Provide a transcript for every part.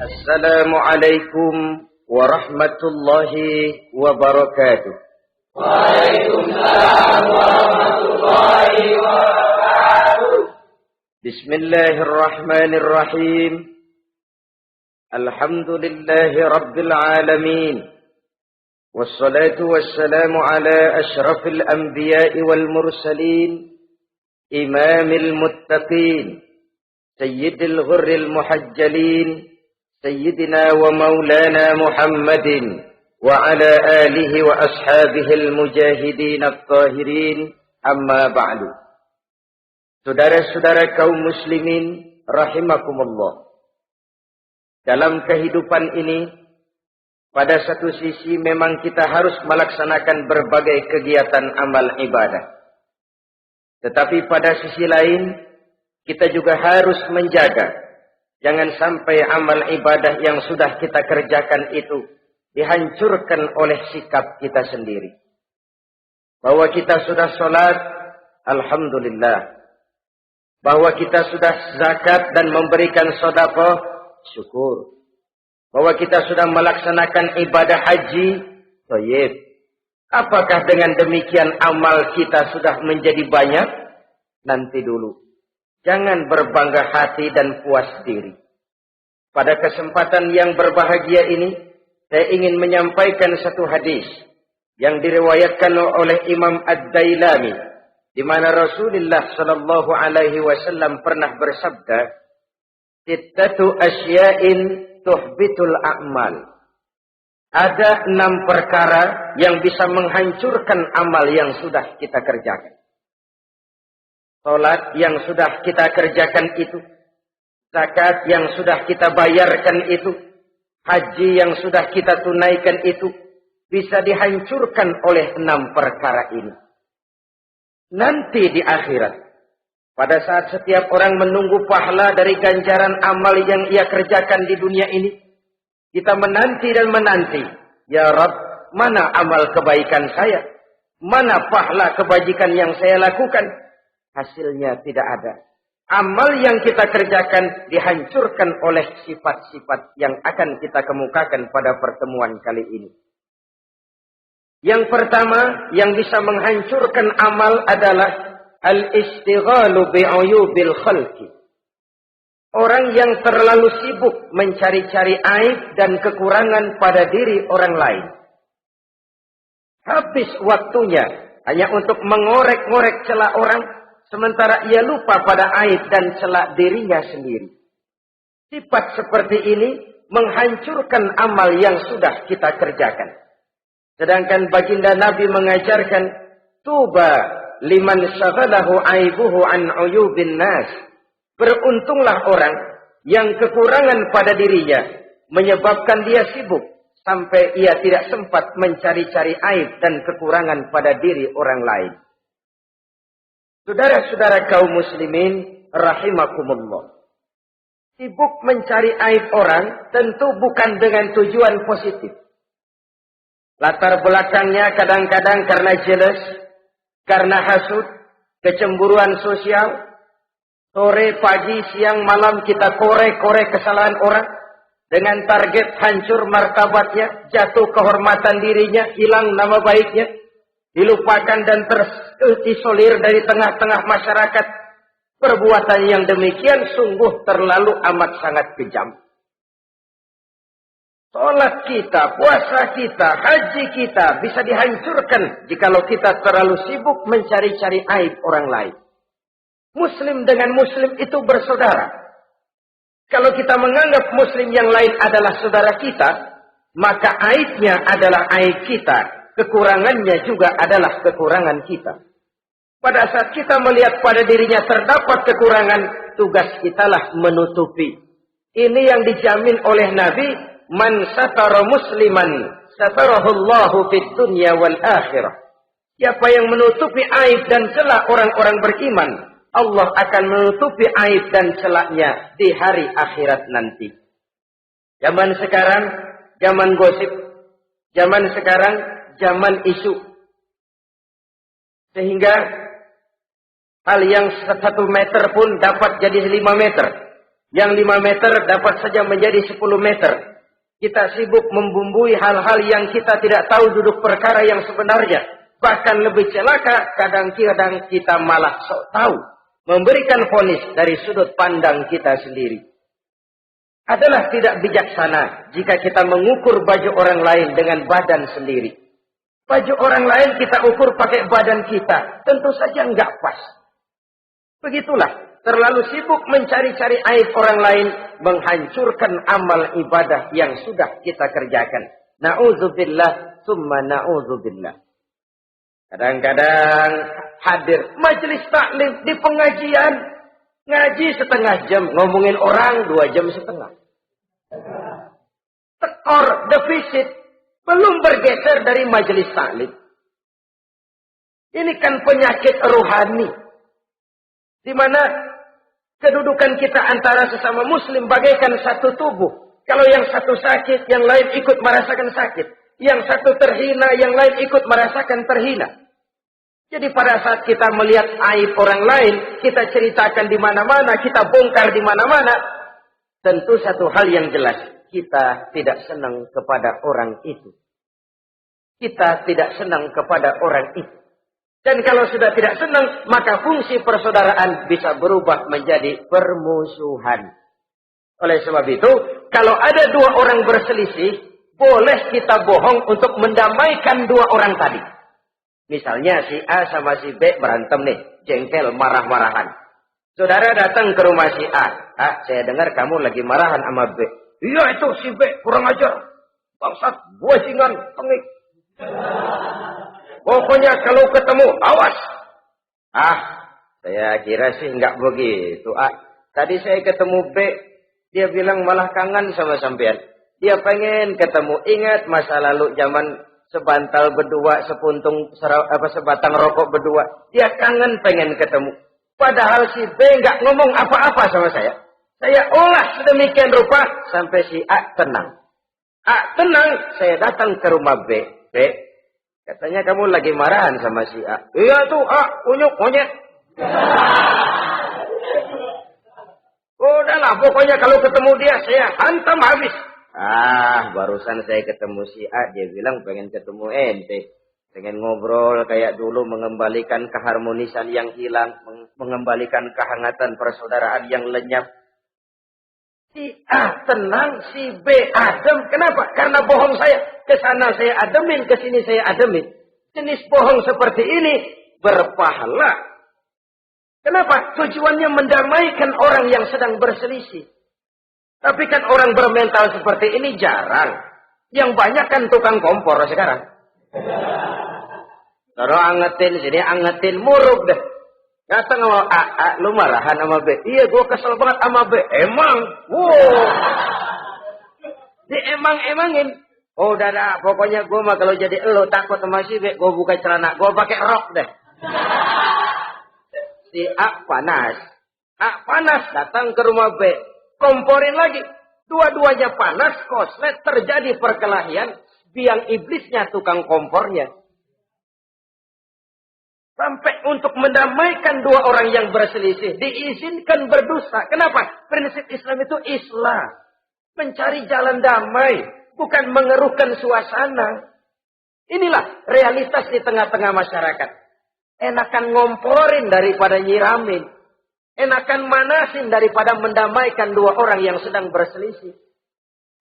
Assalamualaikum warahmatullahi wabarakatuh. Waalaikumsalam warahmatullahi wabarakatuh. Bismillahirrahmanirrahim. Alhamdulillahi rabbil alamin. Wassalatu wassalamu ala ashrafil anbiya'i wal mursalin. Imamil muttaqin. Sayyidil ghurril muhajjalin. Sayyidina wa maulana Muhammadin wa ala alihi wa ashabihil mujahidin at-tahirin, amma ba'du. Saudara-saudara kaum muslimin rahimakumullah. Dalam kehidupan ini, pada satu sisi memang kita harus melaksanakan berbagai kegiatan amal ibadah. Tetapi pada sisi lain, kita juga harus menjaga jangan sampai amal ibadah yang sudah kita kerjakan itu dihancurkan oleh sikap kita sendiri. Bahwa kita sudah sholat, alhamdulillah. Bahwa kita sudah zakat dan memberikan sedekah, syukur. Bahwa kita sudah melaksanakan ibadah haji, thayyib. Apakah dengan demikian amal kita sudah menjadi banyak? Nanti dulu. Jangan berbangga hati dan puas diri. Pada kesempatan yang berbahagia ini, saya ingin menyampaikan satu hadis yang diriwayatkan oleh Imam Ad-Dailami, di mana Rasulullah sallallahu alaihi wasallam pernah bersabda, "Sittatu asya'in tuhbitul a'mal." Ada 6 perkara yang bisa menghancurkan amal yang sudah kita kerjakan. Salat yang sudah kita kerjakan itu, zakat yang sudah kita bayarkan itu, haji yang sudah kita tunaikan itu, bisa dihancurkan oleh 6 perkara ini. Nanti di akhirat, pada saat setiap orang menunggu pahala dari ganjaran amal yang ia kerjakan di dunia ini, kita menanti dan menanti, ya Rabb, mana amal kebaikan saya? Mana pahala kebajikan yang saya lakukan? Hasilnya tidak ada. Amal yang kita kerjakan dihancurkan oleh sifat-sifat yang akan kita kemukakan pada pertemuan kali ini. Yang pertama yang bisa menghancurkan amal adalah al-istighalu bi'uyubil khalqi. Orang yang terlalu sibuk mencari-cari aib dan kekurangan pada diri orang lain. Habis waktunya hanya untuk mengorek-ngorek celah orang, sementara ia lupa pada aib dan celak dirinya sendiri. Sifat seperti ini menghancurkan amal yang sudah kita kerjakan. Sedangkan baginda Nabi mengajarkan, tuba liman syaghalahu aibuhu an uyubin nas. Beruntunglah orang yang kekurangan pada dirinya menyebabkan dia sibuk sampai ia tidak sempat mencari-cari aib dan kekurangan pada diri orang lain. Saudara-saudara kaum muslimin rahimakumullah. Sibuk mencari aib orang tentu bukan dengan tujuan positif. Latar belakangnya kadang-kadang karena jealous, karena hasud, kecemburuan sosial. Sore, pagi, siang, malam kita korek-korek kesalahan orang dengan target hancur martabatnya, jatuh kehormatan dirinya, hilang nama baiknya, dilupakan dan terisolir dari tengah-tengah masyarakat. Perbuatan yang demikian sungguh terlalu amat sangat kejam. Salat kita, puasa kita, haji kita bisa dihancurkan jikalau kita terlalu sibuk mencari-cari aib orang lain. Muslim dengan muslim itu bersaudara. Kalau kita menganggap muslim yang lain adalah saudara kita, maka aibnya adalah aib kita. Kekurangannya juga adalah kekurangan kita. Pada saat kita melihat pada dirinya terdapat kekurangan, tugas kitalah menutupi. Ini yang dijamin oleh Nabi, man satara musliman satarahullahu fid dunya wal akhirah. Siapa yang menutupi aib dan celah orang-orang beriman, Allah akan menutupi aib dan celaknya di hari akhirat nanti. Zaman sekarang, zaman gosip. Zaman sekarang, zaman isu. Sehingga hal yang 1 meter pun dapat jadi 5 meter. Yang 5 meter dapat saja menjadi 10 meter. Kita sibuk membumbui hal-hal yang kita tidak tahu duduk perkara yang sebenarnya. Bahkan lebih celaka, kadang-kadang kita malah sok tahu. Memberikan vonis dari sudut pandang kita sendiri. Adalah tidak bijaksana jika kita mengukur baju orang lain dengan badan sendiri. Baju orang lain kita ukur pakai badan kita. Tentu saja enggak pas. Begitulah. Terlalu sibuk mencari-cari aib orang lain, menghancurkan amal ibadah yang sudah kita kerjakan. Na'udzubillah, summa na'udzubillah. Kadang-kadang hadir majelis taklim di pengajian, ngaji setengah jam, ngomongin orang 2 jam setengah. Tekor, defisit, belum bergeser dari majelis taklim. Ini kan penyakit rohani. Di mana kedudukan kita antara sesama muslim bagaikan satu tubuh. Kalau yang satu sakit, yang lain ikut merasakan sakit. Yang satu terhina, yang lain ikut merasakan terhina. Jadi pada saat kita melihat aib orang lain, kita ceritakan di mana-mana, kita bongkar di mana-mana. Tentu satu hal yang jelas, kita tidak senang kepada orang itu. Kita tidak senang kepada orang itu. Dan kalau sudah tidak senang, maka fungsi persaudaraan bisa berubah menjadi permusuhan. Oleh sebab itu, kalau ada 2 orang berselisih, boleh kita bohong untuk mendamaikan 2 orang tadi. Misalnya si A sama si B berantem nih, jengkel, marah-marahan. Saudara datang ke rumah si A. Ah, saya dengar kamu lagi marahan sama B. Iya itu si B, kurang ajar. Bangsat, bajingan, tengik. Pokoknya kalau ketemu, awas. Ah, saya kira sih enggak begitu. Ah, tadi saya ketemu B, dia bilang malah kangen sama sampean. Dia pengen ketemu. Ingat masa lalu zaman sebantal berdua, sebatang rokok berdua. Dia kangen pengen ketemu. Padahal si B enggak ngomong apa-apa sama saya. Saya olah sedemikian rupa sampai si A tenang. A tenang, saya datang ke rumah B. B, katanya kamu lagi marahan sama si A. Iya tuh, A, unyuk, monyet. Udahlah, pokoknya kalau ketemu dia, saya hantam habis. Ah, barusan saya ketemu si A, dia bilang pengen ketemu ente. Pengen ngobrol kayak dulu, mengembalikan keharmonisan yang hilang, mengembalikan kehangatan persaudaraan yang lenyap. Si A tenang, si B adem. Kenapa? Karena bohong saya. Kesana saya ademin, kesini saya ademin. Jenis bohong seperti ini berpahala. Kenapa? Tujuannya mendamaikan orang yang sedang berselisih. Tapi kan orang bermental seperti ini jarang. Yang banyak kan tukang kompor sekarang. Taruh angetin, sini angetin, muruk deh. Datang sama A, lu marahan sama B. Iya, gue kesel banget sama B. Emang? Wow. Diemang-emangin. Oh, udah, pokoknya gue mah kalau jadi elu takut sama si B, gue buka celana, gue pakai rok deh. Si A panas. A panas, datang ke rumah B. Komporin lagi. Dua-duanya panas, koslet, terjadi perkelahian. Biang iblisnya tukang kompornya. Sampai untuk mendamaikan 2 orang yang berselisih. Diizinkan berdusta. Kenapa? Prinsip Islam itu Islam. Mencari jalan damai. Bukan mengeruhkan suasana. Inilah realitas di tengah-tengah masyarakat. Enakan ngomporin daripada nyiramin. Enakan manasin daripada mendamaikan 2 orang yang sedang berselisih.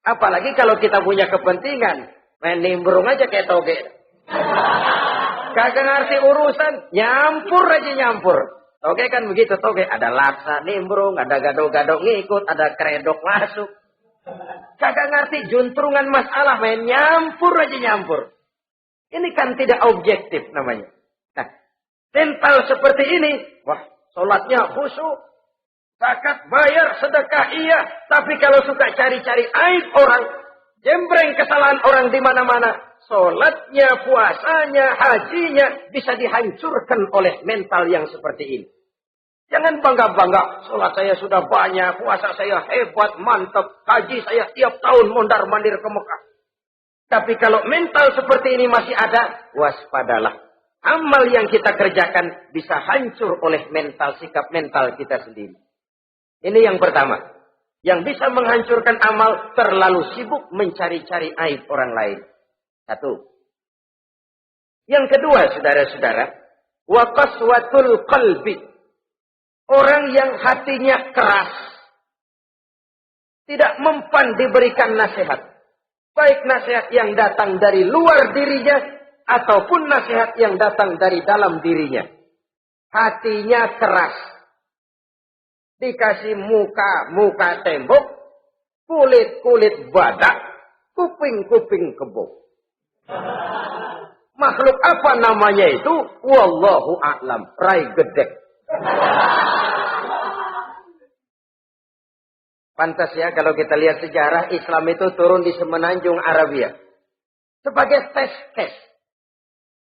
Apalagi kalau kita punya kepentingan. Main nimbrung aja kayak toge. Kagak ngerti urusan, nyampur aja nyampur. Toge kan begitu, toge ada laksa nimbrung, ada gado-gado ngikut, ada kredok masuk. Kagak ngerti juntrungan masalah, main nyampur aja nyampur. Ini kan tidak objektif namanya. Nah, mental seperti ini, wah, sholatnya khusyuk, zakat bayar, sedekah iya, tapi kalau suka cari-cari aib orang, jembreng kesalahan orang di mana-mana. Sholatnya, puasanya, hajinya bisa dihancurkan oleh mental yang seperti ini. Jangan bangga-bangga, sholat saya sudah banyak, puasa saya hebat, mantap, haji saya tiap tahun mondar-mandir ke Mekah. Tapi kalau mental seperti ini masih ada, waspadalah. Amal yang kita kerjakan bisa hancur oleh mental, sikap mental kita sendiri. Ini yang pertama. Yang bisa menghancurkan amal terlalu sibuk mencari-cari aib orang lain. Satu. Yang kedua, saudara-saudara, wa qaswatul qalbi. Orang yang hatinya keras, tidak mempan diberikan nasihat. Baik nasihat yang datang dari luar dirinya, ataupun nasihat yang datang dari dalam dirinya. Hatinya keras. Dikasih muka tembok, kulit badak, kuping kebo. Makhluk apa namanya itu? Wallahu a'lam. Rai gedek. Pantas ya kalau kita lihat sejarah Islam itu turun di semenanjung Arabia. Sebagai test case.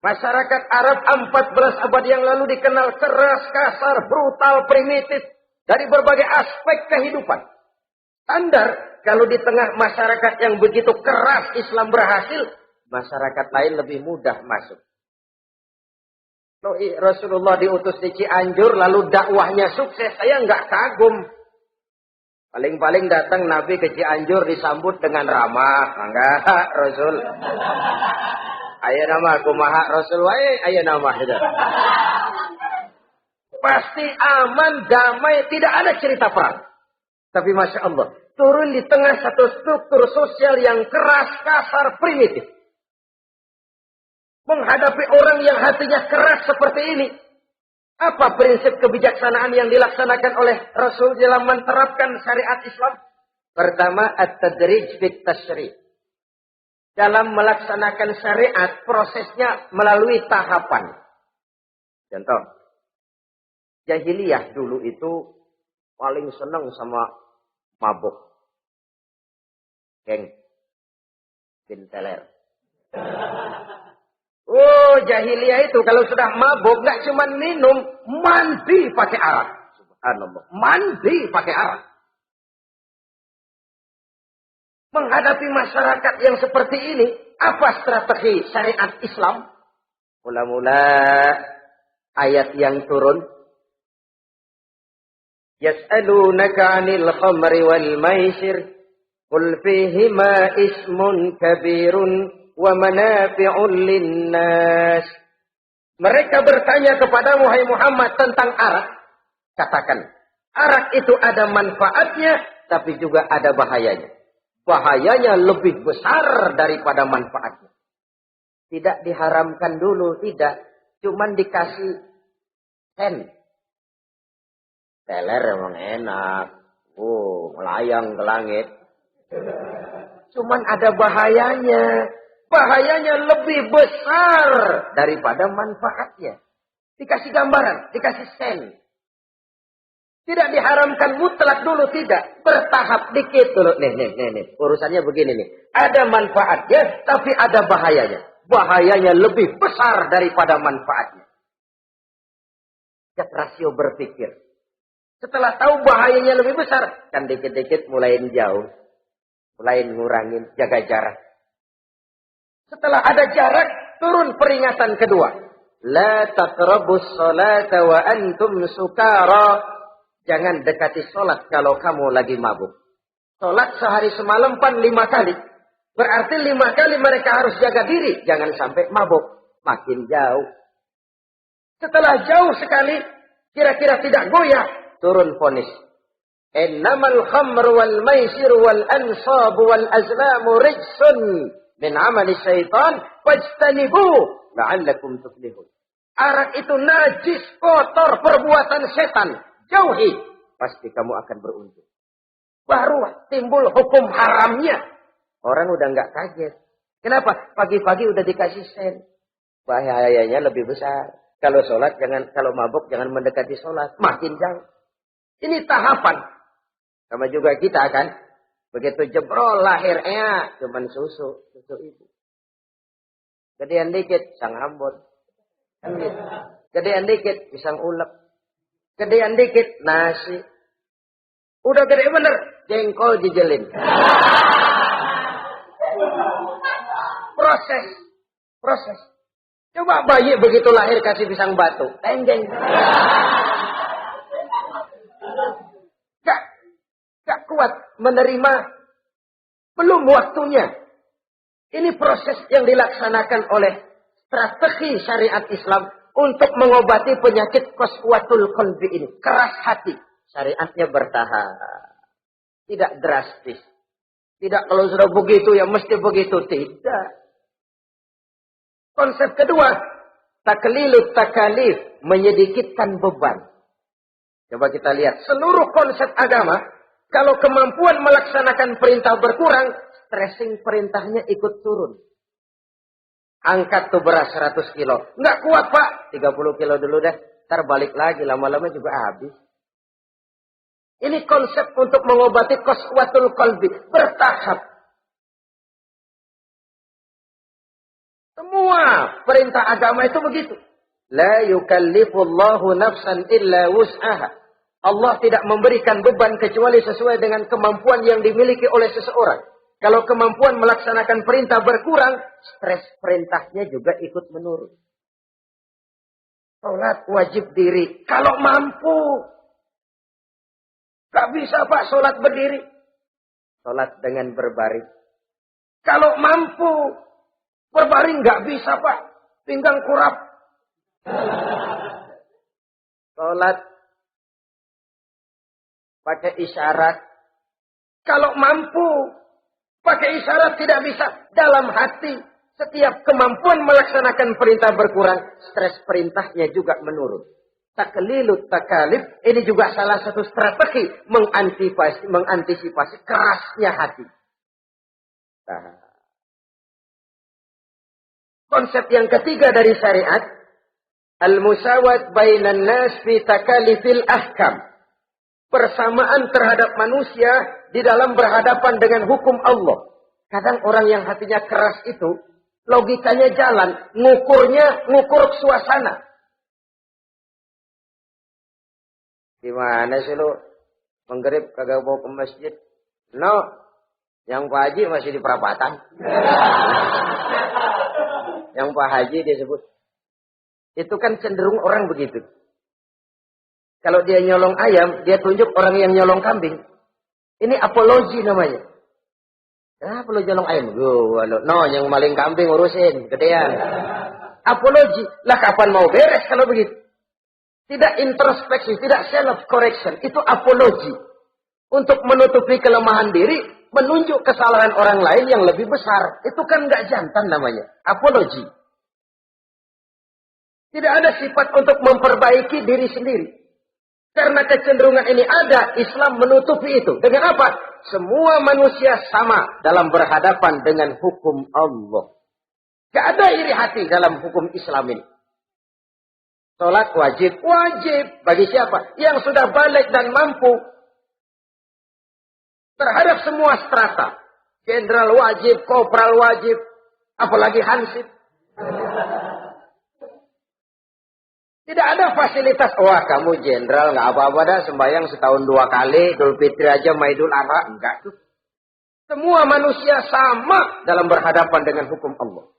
Masyarakat Arab 14 abad yang lalu dikenal keras, kasar, brutal, primitif. Dari berbagai aspek kehidupan. Standar, kalau di tengah masyarakat yang begitu keras Islam berhasil, masyarakat lain lebih mudah masuk. Rasulullah diutus di Cianjur, lalu dakwahnya sukses, saya nggak kagum. Paling-paling datang Nabi ke Cianjur disambut dengan ramah. Enggak, Rasul. Ayo nama kumaha Rasul, ayo nama. Pasti aman, damai, tidak ada cerita perang. Tapi Masya Allah, turun di tengah satu struktur sosial yang keras, kasar, primitif. Menghadapi orang yang hatinya keras seperti ini. Apa prinsip kebijaksanaan yang dilaksanakan oleh Rasul dalam menerapkan syariat Islam? Pertama, at-tadrij fit tasyri'. Dalam melaksanakan syariat, prosesnya melalui tahapan. Contoh. Jahiliyah dulu itu paling senang sama mabuk. Geng. Binteler. Oh, jahiliyah itu kalau sudah mabuk nggak cuma minum, mandi pakai arak. Subhanallah. Mandi pakai arak. Menghadapi masyarakat yang seperti ini, apa strategi syariat Islam? Mula-mula ayat yang turun. يسألونك عن الخمر والميسر قل فيهما اسم كبير ومنافع للناس. Mereka bertanya kepadamu, hai Muhammad, tentang arak. Katakan, arak itu ada manfaatnya, tapi juga ada bahayanya. Bahayanya lebih besar daripada manfaatnya. Tidak diharamkan dulu, tidak. Cuman dikasih sen. Teler emang enak. Melayang ke langit. Cuman ada bahayanya. Bahayanya lebih besar daripada manfaatnya. Dikasih gambaran, dikasih sen. Tidak diharamkan mutlak dulu, tidak. Bertahap dikit dulu. Nih. Urusannya begini nih. Ada manfaatnya, tapi ada bahayanya. Bahayanya lebih besar daripada manfaatnya. Cek rasio berpikir. Setelah tahu bahayanya lebih besar, kan dikit-dikit mulain jauh. Mulain ngurangin, jaga jarak. Setelah ada jarak, turun peringatan kedua. La taqrabus salata wa antum sukara. Jangan dekati sholat kalau kamu lagi mabuk. Sholat sehari semalam 5 kali. Berarti 5 kali mereka harus jaga diri. Jangan sampai mabuk. Makin jauh. Setelah jauh sekali, kira-kira tidak goyah. Turun vonis. Innamal khamru wal maisir wal ansab wal azlamu rijsun min amali syaitan fajtanibu la'allakum tuflihun. Arak itu najis, kotor, perbuatan setan. Jauhi, pasti kamu akan beruntung. Baru timbul hukum haramnya. Orang udah nggak kaget. Kenapa? Pagi-pagi udah dikasih sen. Bahayanya lebih besar. Kalau sholat jangan, kalau mabuk jangan mendekati sholat. Makin jauh. Ini tahapan. Sama juga kita kan. Begitu jebrol lahirnya cuman susu ibu. Gedean dikit sang ambon. Gedean dikit pisang ulek. Gedean dikit nasi. Udah gede bener jengkol dijelin. Proses. Coba bayi begitu lahir kasih pisang batu, tenggeng. Gak kuat. menerima, belum waktunya. Ini proses yang dilaksanakan oleh strategi syariat Islam untuk mengobati penyakit qaswatul qalbi ini. Keras hati. Syariatnya bertahap. Tidak drastis. Tidak kalau sudah begitu ya mesti begitu. Tidak. Konsep kedua, taklilut takalif, menyedikitkan beban. Coba kita lihat, seluruh konsep agama, kalau kemampuan melaksanakan perintah berkurang, stressing perintahnya ikut turun. Angkat tuh beras 100 kilo. Nggak kuat pak, 30 kilo dulu deh. Ntar balik lagi, lama-lama juga habis. Ini konsep untuk mengobati qaswatul qalbi. Bertahap. Semua perintah agama itu begitu. La yukallifullahu nafsan illa wus'aha. Allah tidak memberikan beban kecuali sesuai dengan kemampuan yang dimiliki oleh seseorang. Kalau kemampuan melaksanakan perintah berkurang, stres perintahnya juga ikut menurun. Sholat wajib diri. Kalau mampu. Gak bisa pak sholat berdiri. Sholat dengan berbaring. Kalau mampu. Berbaring gak bisa pak. Pinggang kurap. Sholat. Pakai isyarat. Kalau mampu. Pakai isyarat tidak bisa. Dalam hati. Setiap kemampuan melaksanakan perintah berkurang. Stres perintahnya juga menurun. Taklilut takalif. Ini juga salah satu strategi. Mengantisipasi kerasnya hati. Nah. Konsep yang ketiga dari syariat. Al-musawat bainan nas fi takalifil ahkam. Persamaan terhadap manusia di dalam berhadapan dengan hukum Allah. Kadang orang yang hatinya keras itu, logikanya jalan, ngukur suasana. Gimana sih lu? Menggerib kagak mau ke masjid? No, yang Pak Haji masih di perapatan. Yang Pak Haji dia sebut. Itu kan cenderung orang begitu. Kalau dia nyolong ayam, dia tunjuk orang yang nyolong kambing. Ini apologi namanya. Kenapa lu nyolong ayam? No, yang maling kambing urusin, gedean. Apologi. Lah kapan mau beres kalau begitu? Tidak introspeksi, tidak self-correction. Itu apologi. Untuk menutupi kelemahan diri, menunjuk kesalahan orang lain yang lebih besar. Itu kan nggak jantan namanya. Apologi. Tidak ada sifat untuk memperbaiki diri sendiri. Karena kecenderungan ini ada, Islam menutupi itu. Dengan apa? Semua manusia sama dalam berhadapan dengan hukum Allah. Gak ada iri hati dalam hukum Islam ini. Salat wajib. Wajib. Bagi siapa? Yang sudah balik dan mampu. Terhadap semua strata. Jenderal wajib, kopral wajib. Apalagi hansip. Tidak ada fasilitas. Wah kamu jenderal nggak apa-apa dah sembahyang setahun 2 kali. Idul Fitri aja Maidul Adha. Enggak tuh. Semua manusia sama dalam berhadapan dengan hukum Allah.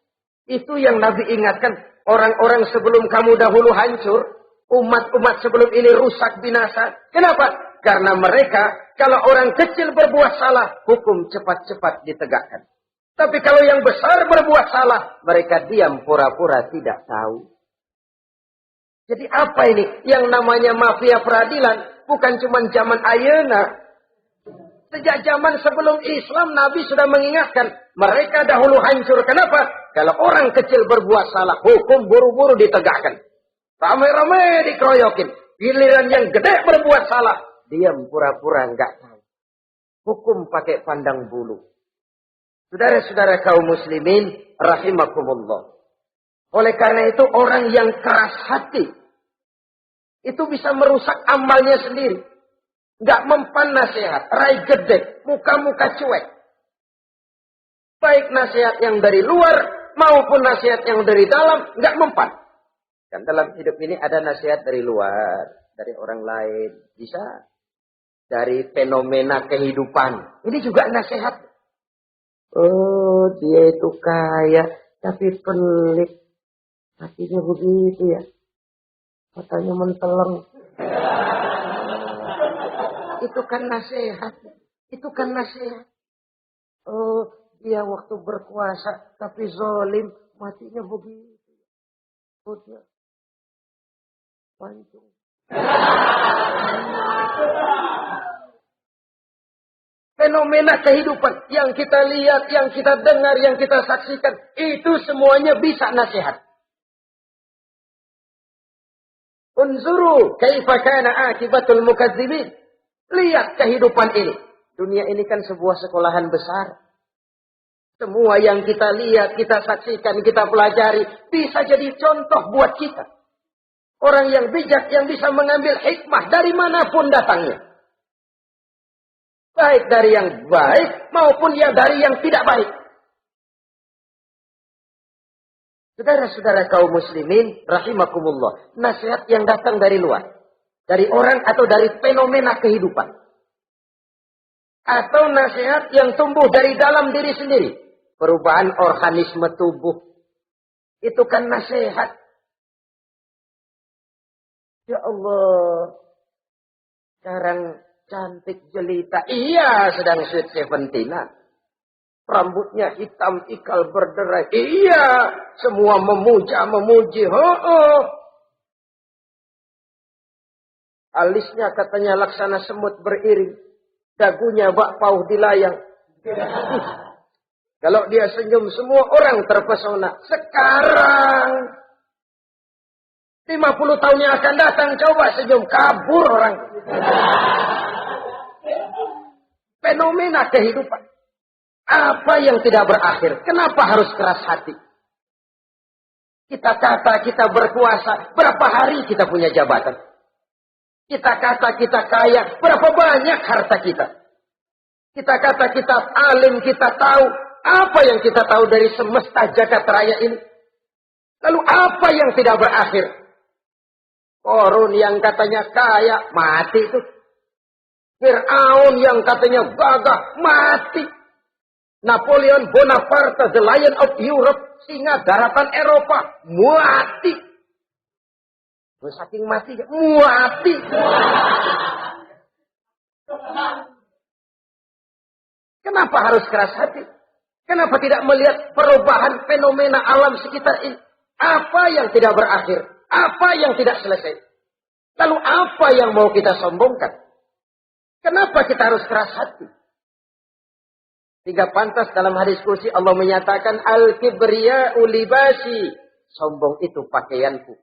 Itu yang Nabi ingatkan. Orang-orang sebelum kamu dahulu hancur. Umat-umat sebelum ini rusak binasa. Kenapa? Karena mereka kalau orang kecil berbuat salah. Hukum cepat-cepat ditegakkan. Tapi kalau yang besar berbuat salah. Mereka diam pura-pura tidak tahu. Jadi apa ini? Yang namanya mafia peradilan bukan cuma zaman ayeuna. Sejak zaman sebelum Islam Nabi sudah mengingatkan. Mereka dahulu hancur. Kenapa? Kalau orang kecil berbuat salah, hukum buru-buru ditegakkan. Ramai-ramai dikeroyokin. Giliran yang gede berbuat salah, diam pura-pura enggak tahu. Hukum pakai pandang bulu. Saudara-saudara kaum muslimin rahimakumullah. Oleh karena itu orang yang keras hati. Itu bisa merusak amalnya sendiri. Nggak mempan nasihat. Rai gede. Muka-muka cuek. Baik nasihat yang dari luar. Maupun nasihat yang dari dalam. Nggak mempan. Dan dalam hidup ini ada nasihat dari luar. Dari orang lain. Bisa. Dari fenomena kehidupan. Ini juga nasihat. Oh dia itu kaya. Tapi pelik. Hatinya begitu ya. Matanya menteleng. Itu kan nasihat. Itu kan nasihat. Oh, dia waktu berkuasa tapi zalim, matinya begitu. Udah. Pancung. Fenomena kehidupan yang kita lihat, yang kita dengar, yang kita saksikan, itu semuanya bisa nasihat. Unzuru kaifa kana akibatul mukadzibin. Lihat kehidupan ini. Dunia ini kan sebuah sekolahan besar. Semua yang kita lihat, kita saksikan, kita pelajari, bisa jadi contoh buat kita. Orang yang bijak yang bisa mengambil hikmah dari manapun datangnya. Baik dari yang baik maupun yang dari yang tidak baik. Saudara-saudara kaum muslimin, rahimakumullah. Nasihat yang datang dari luar. Dari orang atau dari fenomena kehidupan. Atau nasihat yang tumbuh dari dalam diri sendiri. Perubahan organisme tubuh. Itu kan nasihat. Ya Allah. Sekarang cantik jelita. Iya, sedang sweet 17-an. Rambutnya hitam, ikal berderai. Iya, semua memuja, memuji. Alisnya katanya laksana semut beriring. Dagunya bak pauh dilayang. Kalau dia senyum, semua orang terpesona. Sekarang, 50 tahun yang akan datang, coba senyum. Kabur orang. Fenomena kehidupan. Apa yang tidak berakhir? Kenapa harus keras hati? Kita kata kita berkuasa, berapa hari kita punya jabatan? Kita kata kita kaya, berapa banyak harta kita? Kita kata kita alim, kita tahu. Apa yang kita tahu dari semesta jagat raya ini? Lalu apa yang tidak berakhir? Korun yang katanya kaya, mati itu. Fir'aun yang katanya gagah, mati. Napoleon Bonaparte, the Lion of Europe, singa daratan Eropa, mati. Saking mati, mati. Kenapa harus keras hati? Kenapa tidak melihat perubahan fenomena alam sekitar ini? Apa yang tidak berakhir? Apa yang tidak selesai? Lalu apa yang mau kita sombongkan? Kenapa kita harus keras hati? Sehingga pantas dalam hadis kursi Allah menyatakan al-kibriya'u libasi. Sombong itu pakaianku.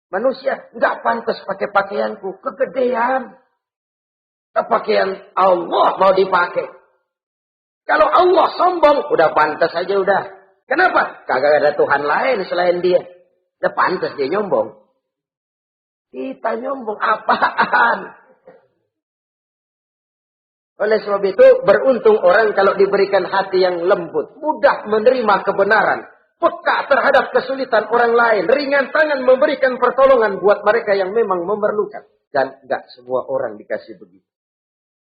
Manusia enggak pantas pakai pakaianku. Kegedean. Pakaian Allah mau dipakai. Kalau Allah sombong, udah pantas aja udah. Kenapa? Kagak ada Tuhan lain selain dia. Udah pantas dia nyombong. Kita nyombong apaan? Oleh sebab itu, beruntung orang kalau diberikan hati yang lembut. Mudah menerima kebenaran. Peka terhadap kesulitan orang lain. Ringan tangan memberikan pertolongan buat mereka yang memang memerlukan. Dan enggak semua orang dikasih begitu.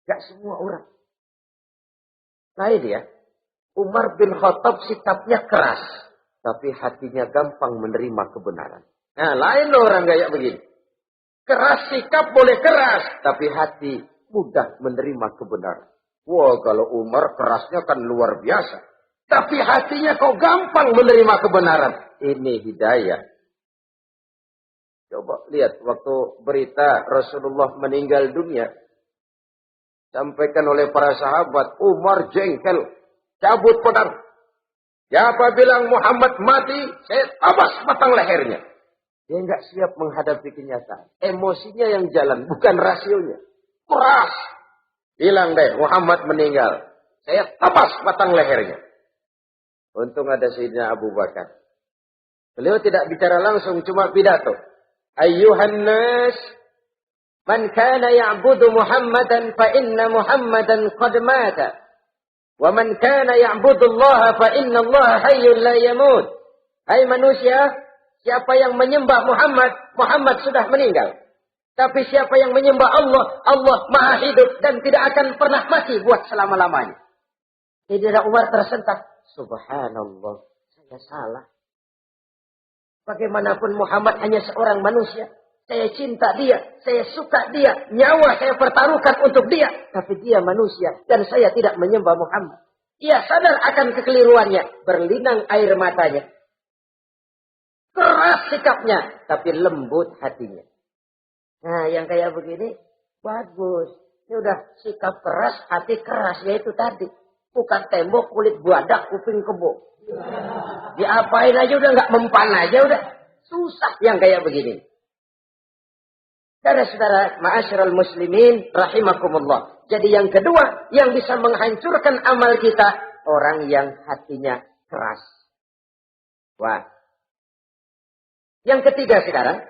Enggak semua orang. Lain ya. Umar bin Khattab sikapnya keras. Tapi hatinya gampang menerima kebenaran. Nah, lain orang kayak begini. Keras sikap boleh keras. Tapi hati mudah menerima kebenaran. Wah, kalau Umar kerasnya kan luar biasa. Tapi hatinya kok gampang menerima kebenaran. Ini hidayah. Coba lihat waktu berita Rasulullah meninggal dunia. Sampaikan oleh para sahabat. Umar jengkel. Cabut pedang. Siapa bilang Muhammad mati, saya tabas batang lehernya. Dia nggak siap menghadapi kenyataan. Emosinya yang jalan, bukan rasionya. Keras. Bilang deh, Muhammad meninggal. Saya tabas batang lehernya. Untung ada Sayyidina Abu Bakar. Beliau tidak bicara langsung, cuma pidato. Ayyuhan nas, man kana ya'budu Muhammadan fa inna Muhammadan qad mata. Wa man kana ya'budu Allah fa inna Allah hayyun la yamut. Hai manusia, siapa yang menyembah Muhammad, Muhammad sudah meninggal. Tapi siapa yang menyembah Allah, Allah maha hidup dan tidak akan pernah mati buat selama-lamanya. Sayyidina Umar tersentak. Subhanallah, saya salah. Bagaimanapun Muhammad hanya seorang manusia. Saya cinta dia, saya suka dia, nyawa saya pertaruhkan untuk dia. Tapi dia manusia dan saya tidak menyembah Muhammad. Ia sadar akan kekeliruannya, berlinang air matanya. Keras sikapnya, tapi lembut hatinya. Nah, yang kayak begini, bagus. Ini udah sikap keras, hati keras, yaitu tadi. Bukan tembok, kulit buadak, kuping kebo. Diapain aja udah, nggak mempan aja udah. Susah yang kayak begini. Saudara-saudara, ma'asyiral muslimin, rahimakumullah. Jadi yang kedua, yang bisa menghancurkan amal kita, orang yang hatinya keras. Wah. Yang ketiga sekarang,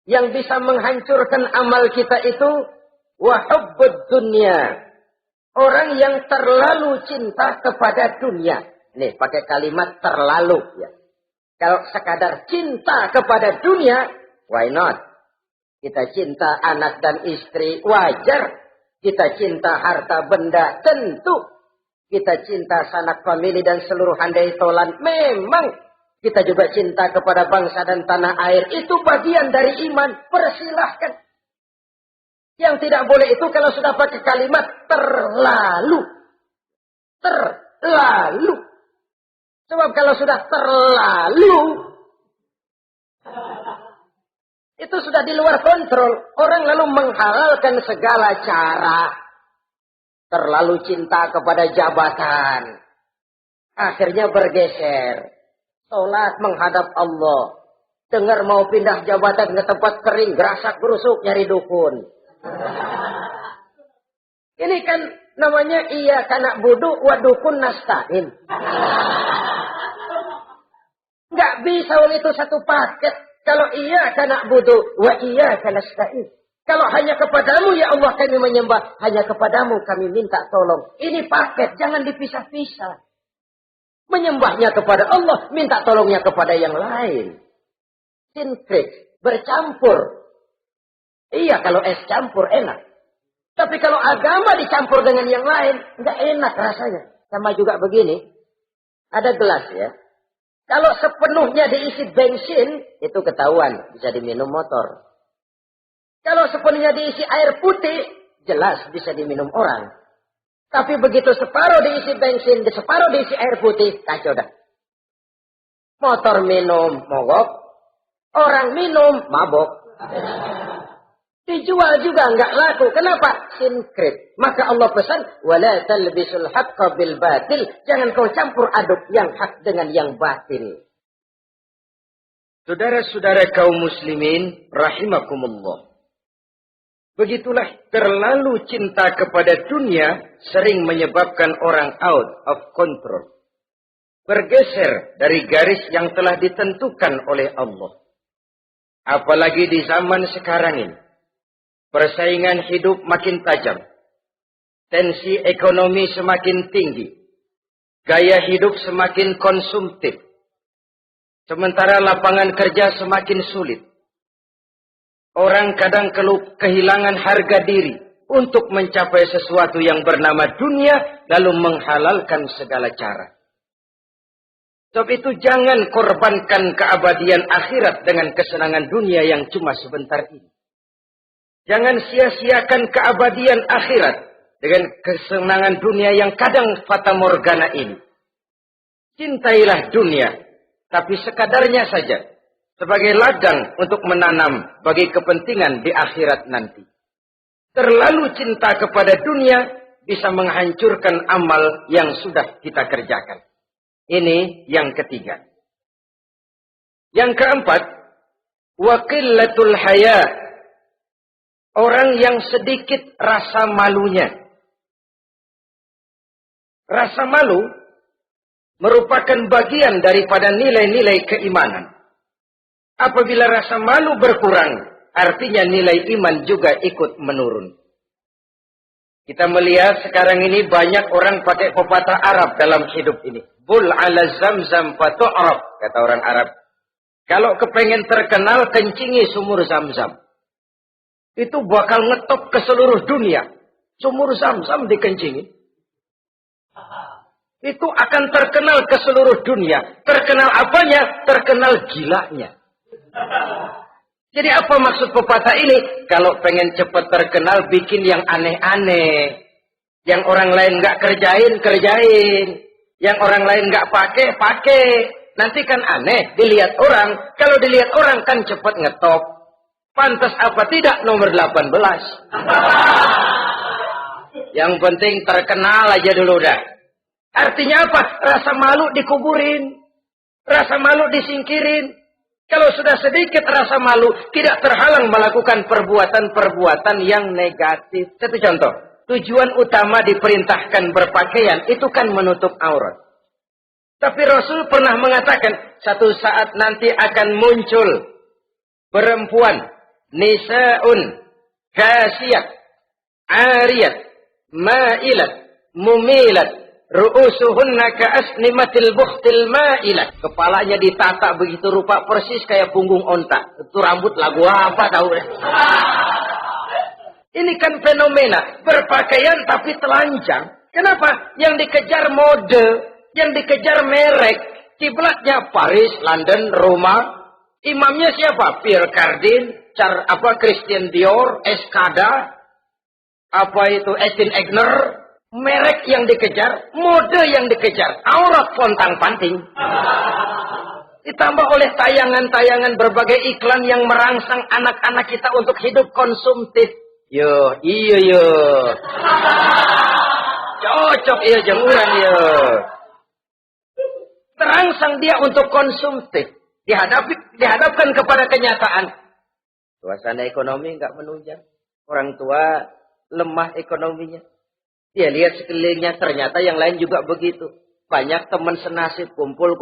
yang bisa menghancurkan amal kita itu, wahubbud dunya. Orang yang terlalu cinta kepada dunia. Nih, pakai kalimat terlalu. Ya. Kalau sekadar cinta kepada dunia, why not? Kita cinta anak dan istri, wajar. Kita cinta harta benda, tentu. Kita cinta sanak famili dan seluruh handai tolan, memang. Kita juga cinta kepada bangsa dan tanah air. Itu bagian dari iman, persilahkan. Yang tidak boleh itu kalau sudah pakai kalimat terlalu. Terlalu. Sebab kalau sudah terlalu, itu sudah di luar kontrol. Orang lalu menghalalkan segala cara. Terlalu cinta kepada jabatan. Akhirnya bergeser. Sholat menghadap Allah. Dengar mau pindah jabatan ke tempat kering. Gerasak gerusuk nyari dukun. Ini kan namanya iya kanak budu wa dukun nasta'in. Nggak bisa itu satu paket. Kalau iya kanak budu wa iya nasta'in. Kalau hanya kepadamu ya Allah kami menyembah, hanya kepadamu kami minta tolong. Ini paket, jangan dipisah-pisah. Menyembahnya kepada Allah, minta tolongnya kepada yang lain. Sinkret, bercampur. Iya, kalau es campur enak. Tapi kalau agama dicampur dengan yang lain, nggak enak rasanya. Sama juga begini, ada gelas ya. Kalau sepenuhnya diisi bensin, itu ketahuan, bisa diminum motor. Kalau sepenuhnya diisi air putih, jelas bisa diminum orang. Tapi begitu separuh diisi bensin, separuh diisi air putih, kacau dah. Motor minum, mogok. Orang minum, mabok. Dijual juga nggak laku. Kenapa? Sinkret. Maka Allah pesan, wala talbisul haqqa bil batil. Jangan kau campur aduk yang hak dengan yang batil. Saudara-saudara kaum muslimin, rahimakumullah. Begitulah terlalu cinta kepada dunia sering menyebabkan orang out of control. Bergeser dari garis yang telah ditentukan oleh Allah. Apalagi di zaman sekarang ini. Persaingan hidup makin tajam. Tensi ekonomi semakin tinggi. Gaya hidup semakin konsumtif. Sementara lapangan kerja semakin sulit. Orang kadang kehilangan harga diri untuk mencapai sesuatu yang bernama dunia, lalu menghalalkan segala cara. Sebab itu jangan korbankan keabadian akhirat dengan kesenangan dunia yang cuma sebentar ini. Jangan sia-siakan keabadian akhirat dengan kesenangan dunia yang kadang fata morgana ini. Cintailah dunia, tapi sekadarnya saja. Sebagai ladang untuk menanam bagi kepentingan di akhirat nanti. Terlalu cinta kepada dunia bisa menghancurkan amal yang sudah kita kerjakan. Ini yang ketiga. Yang keempat, waqillatul haya. Orang yang sedikit rasa malunya. Rasa malu merupakan bagian daripada nilai-nilai keimanan. Apabila rasa malu berkurang, artinya nilai iman juga ikut menurun. Kita melihat sekarang ini banyak orang pakai pepatah Arab dalam hidup ini. Bul ala zamzam fatu'raf, kata orang Arab. Kalau kepengen terkenal, kencingi sumur Zamzam. Itu bakal ngetop ke seluruh dunia. Sumur Zamzam dikencingi. Itu akan terkenal ke seluruh dunia. Terkenal apanya? Terkenal gilanya. Jadi apa maksud pepatah ini? Kalau pengen cepat terkenal, bikin yang aneh-aneh. Yang orang lain nggak kerjain, kerjain. Yang orang lain nggak pakai, pakai. Nanti kan aneh, dilihat orang. Kalau dilihat orang kan cepat ngetop. Pantas apa tidak nomor 18. Yang penting terkenal aja dulu dah. Artinya apa? Rasa malu dikuburin. Rasa malu disingkirin. Kalau sudah sedikit rasa malu, tidak terhalang melakukan perbuatan-perbuatan yang negatif. Satu contoh. Tujuan utama diperintahkan berpakaian, itu kan menutup aurat. Tapi Rasul pernah mengatakan, satu saat nanti akan muncul perempuan, nisa'un, kasiyat, ariyat, ma'ilat, mumilat, ru'usuhunna ka'asnimatil bukhtil ma'ilat. Kepalanya ditata begitu rupa persis kayak punggung onta. Itu rambut lagu apa tahu. Ini kan fenomena berpakaian tapi telanjang. Kenapa? Yang dikejar mode, yang dikejar merek. Kiblatnya Paris, London, Roma. Imamnya siapa? Pierre Cardin, Christian Dior, Escada, Etienne Egner. Merek yang dikejar, mode yang dikejar, aurat pontang-panting. Ditambah oleh tayangan-tayangan berbagai iklan yang merangsang anak-anak kita untuk hidup konsumtif. Yo, iya. Cocok iya jemuran yo. Terangsang dia untuk konsumtif. Dihadapkan kepada kenyataan. Suasana ekonomi nggak menunjang. Orang tua lemah ekonominya. Dia lihat sekelilingnya, ternyata yang lain juga begitu. Banyak teman senasib, kumpul.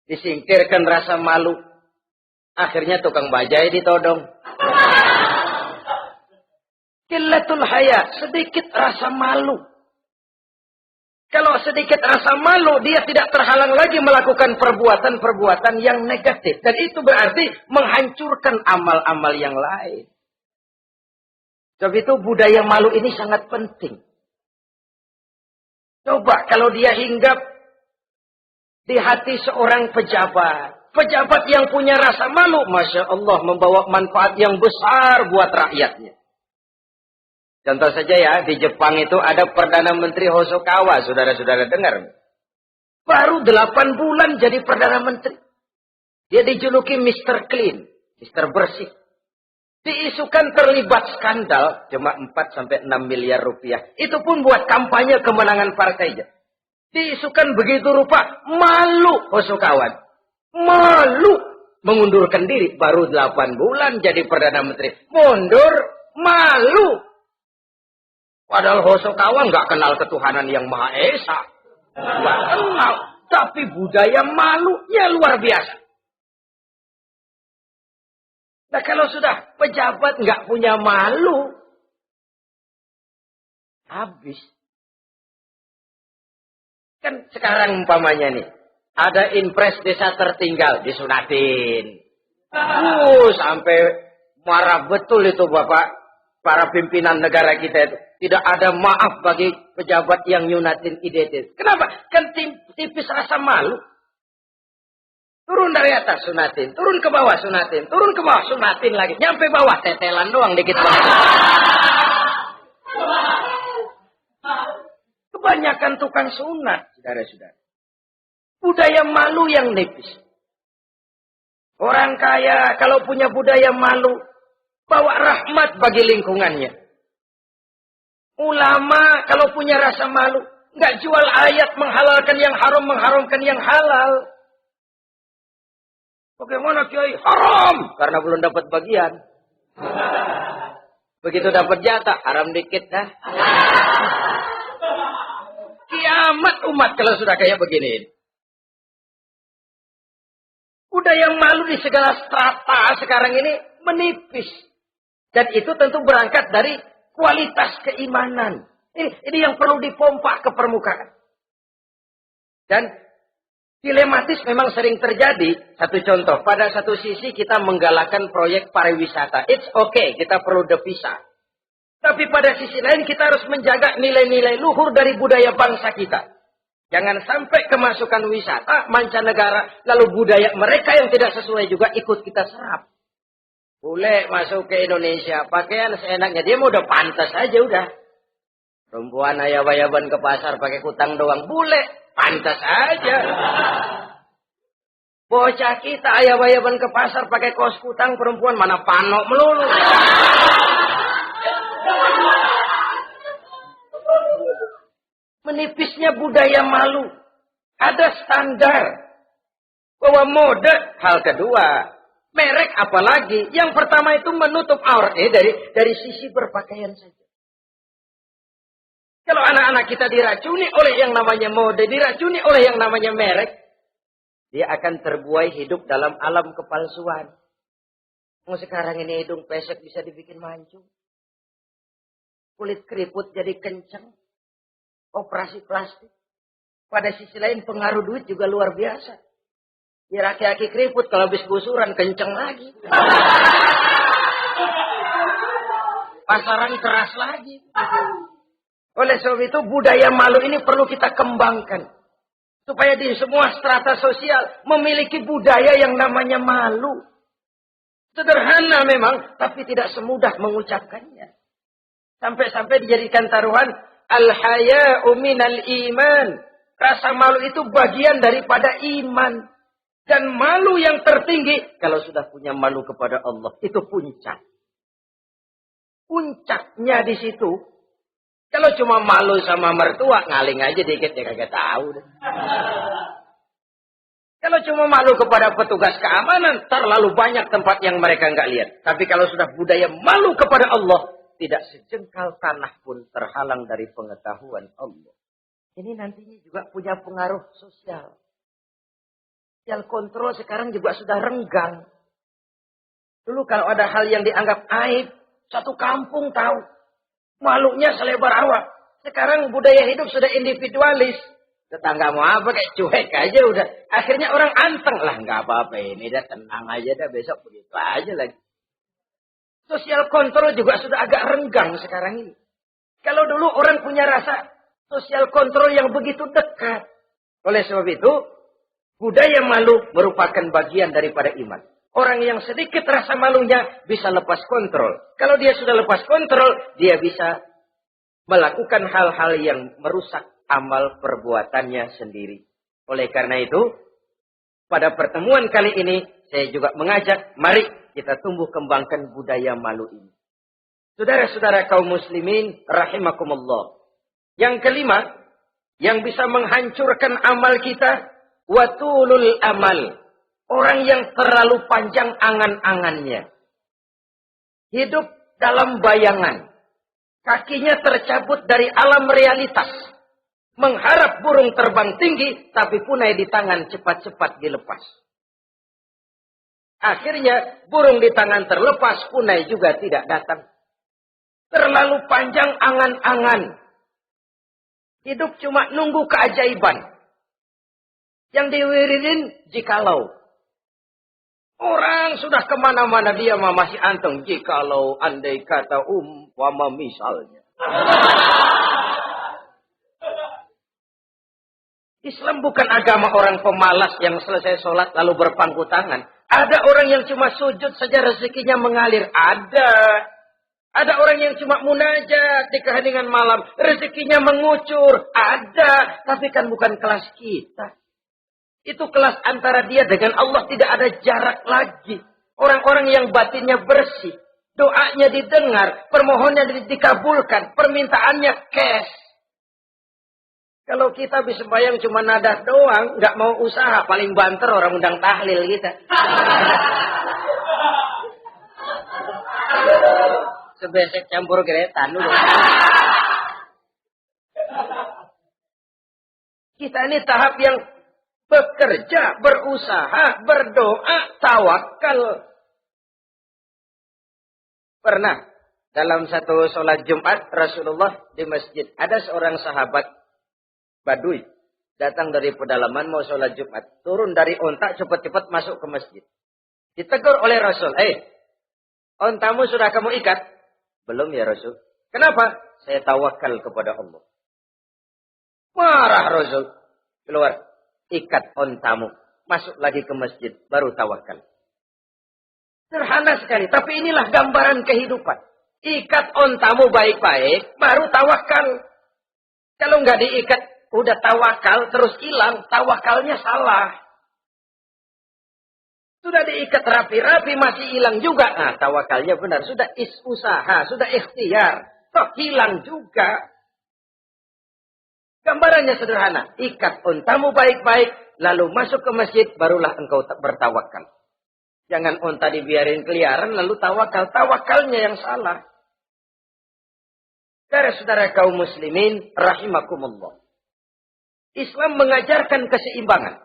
Disingkirkan rasa malu. Akhirnya tukang bajai ditodong. Qillatul haya, sedikit rasa malu. Kalau sedikit rasa malu, dia tidak terhalang lagi melakukan perbuatan-perbuatan yang negatif. Dan itu berarti menghancurkan amal-amal yang lain. Sebab itu budaya malu ini sangat penting. Coba kalau dia hinggap di hati seorang pejabat. Pejabat yang punya rasa malu, Masya Allah, membawa manfaat yang besar buat rakyatnya. Contoh saja ya, di Jepang itu ada Perdana Menteri Hosokawa, saudara-saudara dengar. Baru 8 bulan jadi Perdana Menteri. Dia dijuluki Mr. Clean, Mr. Bersih. Diisukan terlibat skandal, cuma 4-6 miliar rupiah. Itu pun buat kampanye kemenangan partainya. Diisukan begitu rupa, malu Hosokawa. Malu mengundurkan diri, baru 8 bulan jadi Perdana Menteri. Mundur, malu. Padahal Hosokawa nggak kenal ketuhanan yang Maha Esa. Nggak kenal. Tapi budaya malunya luar biasa. Nah kalau sudah pejabat nggak punya malu. Habis. Kan sekarang umpamanya nih. Ada impres desa tertinggal. Disunatin. Sampai marah betul itu Bapak. Para pimpinan negara kita itu. Tidak ada maaf bagi pejabat yang nyunatin identitas. Kenapa? Kan tipis rasa malu. Turun dari atas sunatin. Turun ke bawah sunatin. Turun ke bawah sunatin lagi. Nyampe bawah tetelan doang dikit banget. Kebanyakan tukang sunat. Saudara-saudara. Budaya malu yang nipis. Orang kaya kalau punya budaya malu. Bawa rahmat bagi lingkungannya. Ulama kalau punya rasa malu, nggak jual ayat menghalalkan yang haram, mengharamkan yang halal. Bagaimana Kiai? Haram karena belum dapat bagian. Begitu dapat jatah, haram dikit dah. Kiamat umat kalau sudah kayak begini. Udah yang malu di segala strata sekarang ini menipis. Dan itu tentu berangkat dari kualitas keimanan. Ini yang perlu dipompa ke permukaan. Dan dilematis memang sering terjadi. Satu contoh, pada satu sisi kita menggalakkan proyek pariwisata. It's okay, kita perlu devisa. Tapi pada sisi lain kita harus menjaga nilai-nilai luhur dari budaya bangsa kita. Jangan sampai kemasukan wisata mancanegara, lalu budaya mereka yang tidak sesuai juga ikut kita serap. Bule masuk ke Indonesia, pakaian seenaknya. Dia mau udah pantas aja udah. Perempuan ayab-ayaban ke pasar pakai kutang doang. Bule, pantas aja. Bocah kita ayab-ayaban ke pasar pakai kaos kutang, perempuan mana panok melulu. Menipisnya budaya malu. Ada standar. Bahwa mode, hal kedua. Merek apalagi. Yang pertama itu menutup aurat. Dari sisi berpakaian saja. Kalau anak-anak kita diracuni oleh yang namanya mode, diracuni oleh yang namanya merek, dia akan terbuai hidup dalam alam kepalsuan. Sekarang ini hidung pesek bisa dibikin mancung. Kulit keriput jadi kencang. Operasi plastik. Pada sisi lain pengaruh duit juga luar biasa. Ya aki-aki keriput kalau habis gusuran kenceng lagi. Pasaran keras lagi. Oleh sebab itu budaya malu ini perlu kita kembangkan. Supaya di semua strata sosial memiliki budaya yang namanya malu. Sederhana memang, tapi tidak semudah mengucapkannya. Sampai-sampai dijadikan taruhan al-haya'u minal iman. Rasa malu itu bagian daripada iman. Dan malu yang tertinggi, kalau sudah punya malu kepada Allah, itu puncak. Puncaknya di situ. Kalau cuma malu sama mertua, ngaling aja dikit, dia kagak tahu. Kalau cuma malu kepada petugas keamanan, terlalu banyak tempat yang mereka nggak lihat. Tapi kalau sudah budaya malu kepada Allah, tidak sejengkal tanah pun terhalang dari pengetahuan Allah. Ini nantinya juga punya pengaruh sosial. Sosial kontrol sekarang juga sudah renggang. Dulu kalau ada hal yang dianggap aib, satu kampung tahu. Malunya selebar awak. Sekarang budaya hidup sudah individualis. Tetangga mau apa kayak cuek aja udah. Akhirnya orang anteng lah. Nggak apa-apa ini dah tenang aja dah besok begitu aja lagi. Sosial kontrol juga sudah agak renggang sekarang ini. Kalau dulu orang punya rasa sosial kontrol yang begitu dekat. Oleh sebab itu, budaya malu merupakan bagian daripada iman. Orang yang sedikit rasa malunya bisa lepas kontrol. Kalau dia sudah lepas kontrol, dia bisa melakukan hal-hal yang merusak amal perbuatannya sendiri. Oleh karena itu, pada pertemuan kali ini, saya juga mengajak, mari kita tumbuh kembangkan budaya malu ini. Saudara-saudara kaum muslimin, rahimakumullah. Yang kelima, yang bisa menghancurkan amal kita, watulul amal. Orang yang terlalu panjang angan-angannya. Hidup dalam bayangan. Kakinya tercabut dari alam realitas. Mengharap burung terbang tinggi, tapi punai di tangan cepat-cepat dilepas. Akhirnya burung di tangan terlepas, punai juga tidak datang. Terlalu panjang angan-angan. Hidup cuma nunggu keajaiban. Yang diwiridin jikalau. Orang sudah kemana-mana dia masih anteng. Jikalau andai kata umpama misalnya. Islam bukan agama orang pemalas yang selesai sholat lalu berpangku tangan. Ada orang yang cuma sujud saja rezekinya mengalir. Ada. Ada orang yang cuma munajat di keheningan malam. Rezekinya mengucur. Ada. Tapi kan bukan kelas kita. Itu kelas antara dia dengan Allah tidak ada jarak lagi. Orang-orang yang batinnya bersih. Doanya didengar. Permohonannya dikabulkan. Permintaannya cash. Kalau kita bisa bayang cuma nada doang. Nggak mau usaha. Paling banter orang undang tahlil kita. Sebesek campur geretan. Kita ini tahap yang bekerja, berusaha, berdoa, tawakal. Pernah dalam satu sholat Jumat Rasulullah di masjid. Ada seorang sahabat Badui. Datang dari pedalaman mau sholat Jumat. Turun dari onta cepat-cepat masuk ke masjid. Ditegur oleh Rasul. Ontamu sudah kamu ikat? Belum ya Rasul. Kenapa? Saya tawakal kepada Allah. Marah Rasul. Keluar. Ikat ontamu. Masuk lagi ke masjid. Baru tawakal. Sederhana sekali. Tapi inilah gambaran kehidupan. Ikat ontamu baik-baik, baru tawakal. Kalau nggak diikat, udah tawakal, terus hilang. Tawakalnya salah. Sudah diikat rapi-rapi, masih hilang juga. Nah, tawakalnya benar. Sudah usaha, sudah ikhtiar. Kok hilang juga. Gambarannya sederhana. Ikat ontamu baik-baik, lalu masuk ke masjid, barulah engkau bertawakal. Jangan onta dibiarin keliaran, lalu tawakal. Tawakalnya yang salah. Saudara-saudara kaum muslimin, rahimakumullah. Islam mengajarkan keseimbangan.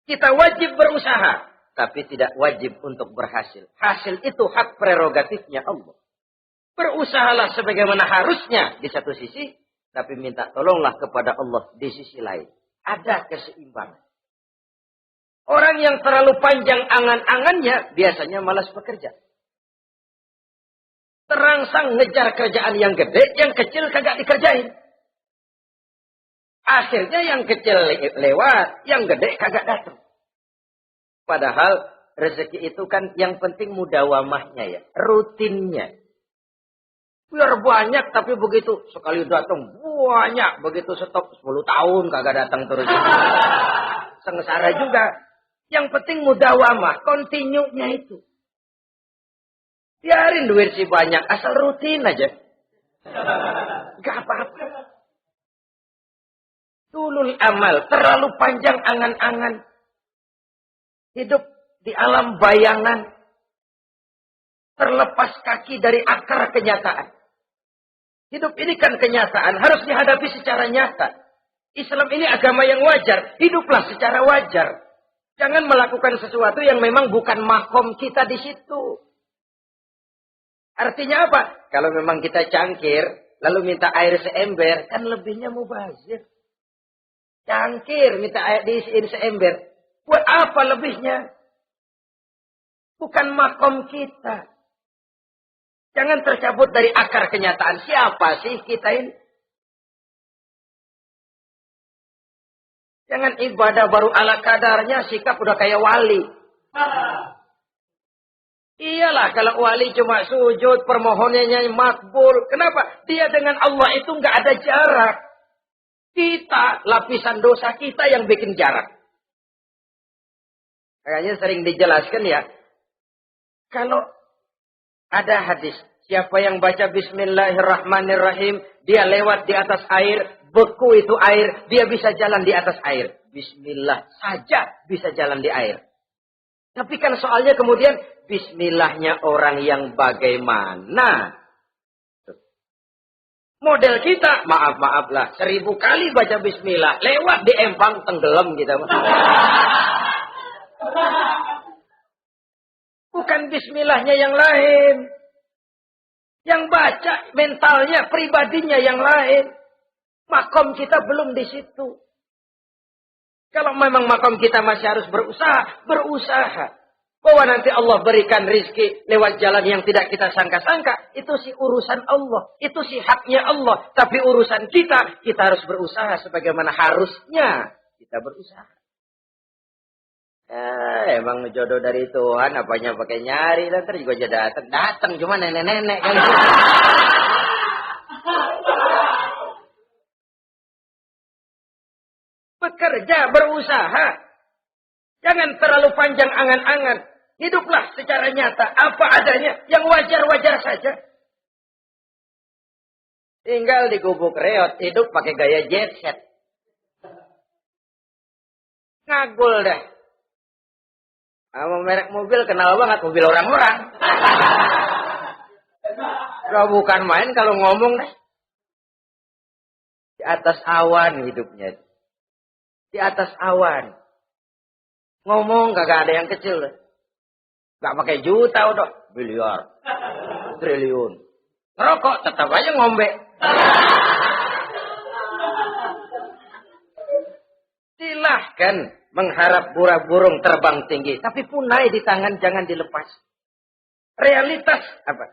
Kita wajib berusaha, tapi tidak wajib untuk berhasil. Hasil itu hak prerogatifnya Allah. Berusahalah sebagaimana harusnya di satu sisi, tapi minta tolonglah kepada Allah di sisi lain. Ada keseimbangan. Orang yang terlalu panjang angan-angannya, biasanya malas bekerja. Terangsang ngejar kerjaan yang gede, yang kecil kagak dikerjain. Akhirnya yang kecil lewat, yang gede kagak datang. Padahal rezeki itu kan yang penting mudawamahnya ya, rutinnya. Biar banyak tapi begitu sekali datang banyak, begitu stop 10 tahun kagak datang terus. Sengsara juga. Yang penting mudawamah, kontinunya itu. Biarin duit sih banyak, asal rutin aja. Gak apa-apa. Tulul amal, terlalu panjang angan-angan. Hidup di alam bayangan. Terlepas kaki dari akar kenyataan. Hidup ini kan kenyataan, harus dihadapi secara nyata. Islam ini agama yang wajar, hiduplah secara wajar. Jangan melakukan sesuatu yang memang bukan makom kita di situ. Artinya apa? Kalau memang kita cangkir, lalu minta air seember, kan lebihnya mubazir. Cangkir, minta air diisiin seember. Buat apa lebihnya? Bukan makom kita. Jangan tercabut dari akar kenyataan. Siapa sih kita ini? Jangan ibadah baru ala kadarnya, sikap udah kayak wali. Iyalah kalau wali cuma sujud, permohonannya makbul. Kenapa? Dia dengan Allah itu nggak ada jarak. Kita, lapisan dosa kita yang bikin jarak. Kayaknya sering dijelaskan ya. Kalau ada hadis, siapa yang baca Bismillahirrahmanirrahim, dia lewat di atas air, beku itu air, dia bisa jalan di atas air. Bismillah saja bisa jalan di air. Tapi kan soalnya kemudian, Bismillahnya orang yang bagaimana? Model kita, maaf lah, 1000 kali baca Bismillah, lewat di empang tenggelam kita. Bukan Bismillahnya yang lain. Yang baca mentalnya, pribadinya yang lain. Makom kita belum di situ. Kalau memang makom kita masih harus berusaha. Bahwa nanti Allah berikan rizki lewat jalan yang tidak kita sangka-sangka. Itu sih urusan Allah. Itu sih haknya Allah. Tapi urusan kita harus berusaha sebagaimana harusnya kita berusaha. Emang jodoh dari Tuhan, apanya pakai nyari, nanti juga aja datang cuma nenek-nenek kali. Bekerja, berusaha. Jangan terlalu panjang angan-angan. Hiduplah secara nyata, apa adanya, yang wajar-wajar saja. Tinggal di gubuk reot, hidup pakai gaya jet set. Ngagul dah. Sama merek mobil kenal banget, mobil orang-orang. Kalau bukan main, kalau ngomong deh. Di atas awan hidupnya. Di atas awan. Ngomong kagak ada yang kecil. Gak pakai juta udah. Miliar. Triliun. Ngerokok tetap aja ngombe. Silahkan mengharap burung terbang tinggi. Tapi punai di tangan jangan dilepas. Realitas apa?